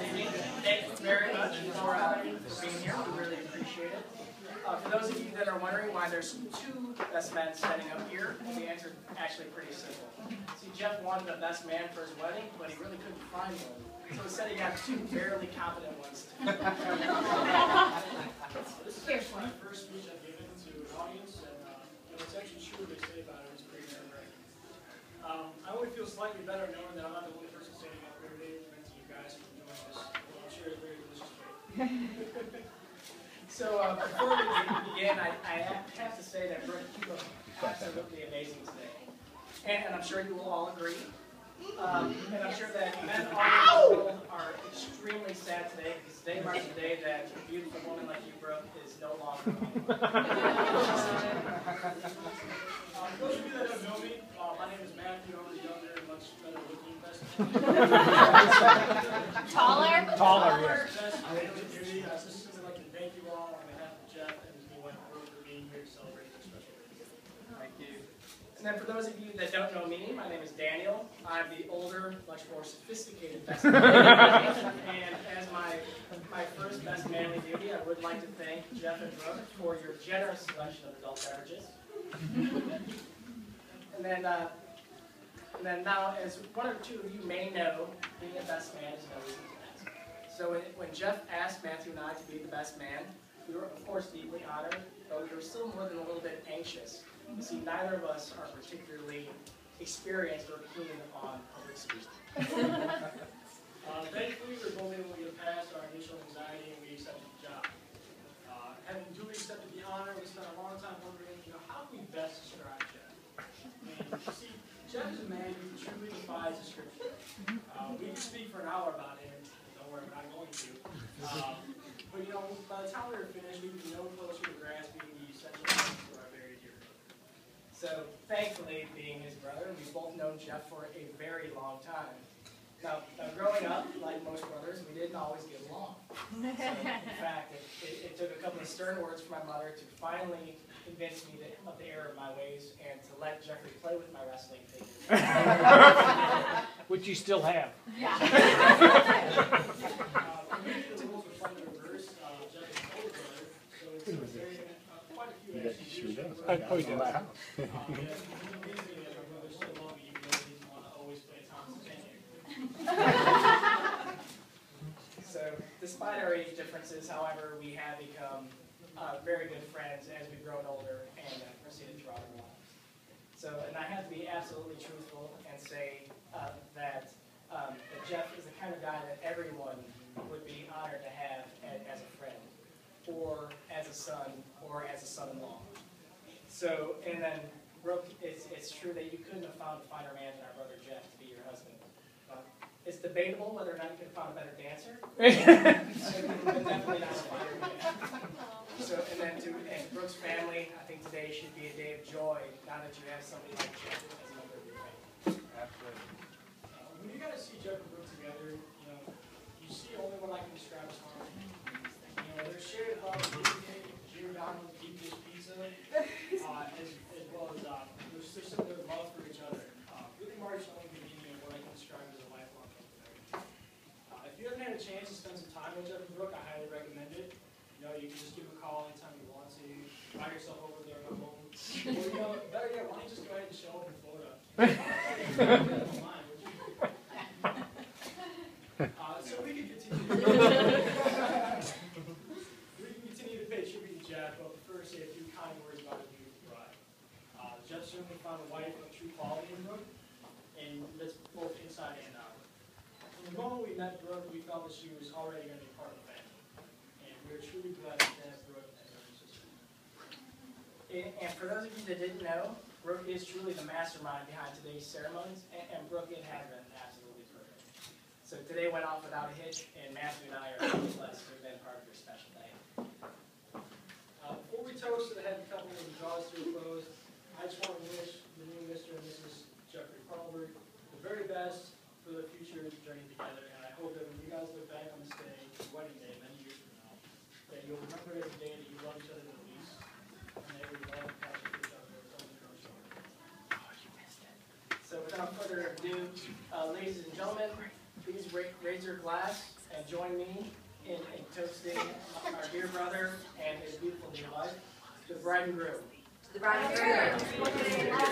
Thank you very much for being here. We really appreciate it. For those of you that are wondering why there's two best men standing up here, the answer is actually pretty simple. See, Jeff wanted a best man for his wedding, but he really couldn't find one. So instead he got two barely competent ones. This is my first speech I've given to an audience, and it's actually true what they say about it. It's pretty nerve-wracking. I would feel slightly better knowing that I'm not the only person standing up here today to thank you guys for doing this. I'm sure it's very delicious cake. So before we begin, I have to say that Brooke, you look absolutely amazing today. And I'm sure you will all agree. And I'm sure that men all over the world are extremely sad today because today marks the day that a beautiful woman like you, Brooke, is no longer alive. For those of you that don't know me, my name is Matthew. I'm the younger and much better looking best. Taller, yes. Just simply like to thank you all on behalf of Jeff and his new wife for being here to celebrate this special day. Thank you. And then for those of you that don't know me, my name is Daniel. I'm the older, much more sophisticated best man. And as my first best manly duty, I would like to thank Jeff and Brooke for your generous selection of adult beverages. And then now, as one or two of you may know, being a best man is no easy task. So when Jeff asked Matthew and I to be the best man, we were of course deeply honored, but we were still more than a little bit anxious. You see, neither of us are particularly experienced or keen on public speaking. Thankfully, we were both able to get past our initial anxiety and we accepted the job. Having duly accepted the honor, we spent a long time wondering, how can we best describe Jeff? And you see, Jeff is a man who truly defies description. We could speak for an hour about him. Don't worry, we're not going to. But by the time we were finished, we would be no closer to grasping the essential things for our very dear brother. So, thankfully, being his brother, we've both known Jeff for a very long time. Now growing up, like most brothers, we didn't always get along. So, in fact, it took a couple of stern words from my mother to finally convince me of the error of my ways and to let Jeffrey play with my wrestling figures. Which you still have. Yeah. The rules were slightly reversed. Jeff is an older brother, so it's quite a few actions. I probably did my house. So, despite our age differences, however, we have become very good friends as we've grown older and proceeded throughout our lives. So, and I have to be absolutely truthful and say that Jeff is the kind of guy that everyone would be honored to have as a friend, or as a son, or as a son-in-law. So, and then, Brooke, it's true that you couldn't have found a finer man than our brother Jeff to be your husband. It's debatable whether or not you could have found a better dancer. But definitely not a finer man. So, and Brooke's family, I think today should be a day of joy, now that you have somebody like Jeff as a member of your family. Absolutely. When you guys see Jeff and Brooke together, you see only what I can describe as harmony. Their shared love of Giordano's deep dish pizza, as well as their similar love for each other. Really marks only the beginning of what I can describe as a lifelong commitment. If you haven't had a chance to spend some time with Jeff and Brooke, I highly recommend it. You can just give them a call anytime you want to. Buy yourself over there at home. Or, better yet, why don't you just go ahead and show up in Florida? So we can continue. To pay tribute to Jeff, but first say a few kind words about his beautiful bride. Jeff certainly found a wife of true quality in Brooke, and that's both inside and out. From the moment we met Brooke, we felt that she was already going to be part of the family. And we are truly glad to have Brooke as our sister. And for those of you that didn't know, Brooke is truly the mastermind behind today's ceremonies, and Brooke, it has been absolutely perfect. So today went off without a hitch, and Matthew and I are really blessed to have been part of your special day. Before we toast to the head couple and draw us to a close, I just want to wish the new Mr. and Mrs. Jeffrey Carlberg the very best for their future journey together, and I hope that when you guys look back on this day, your wedding day, many years from now, that you'll remember it as a day that you love each other the least, and that you love and passion for each other as only grows stronger. So without further ado, ladies and gentlemen, please raise your glass and join me in toasting our dear brother and his beautiful new wife, the bride and groom. The bride and groom.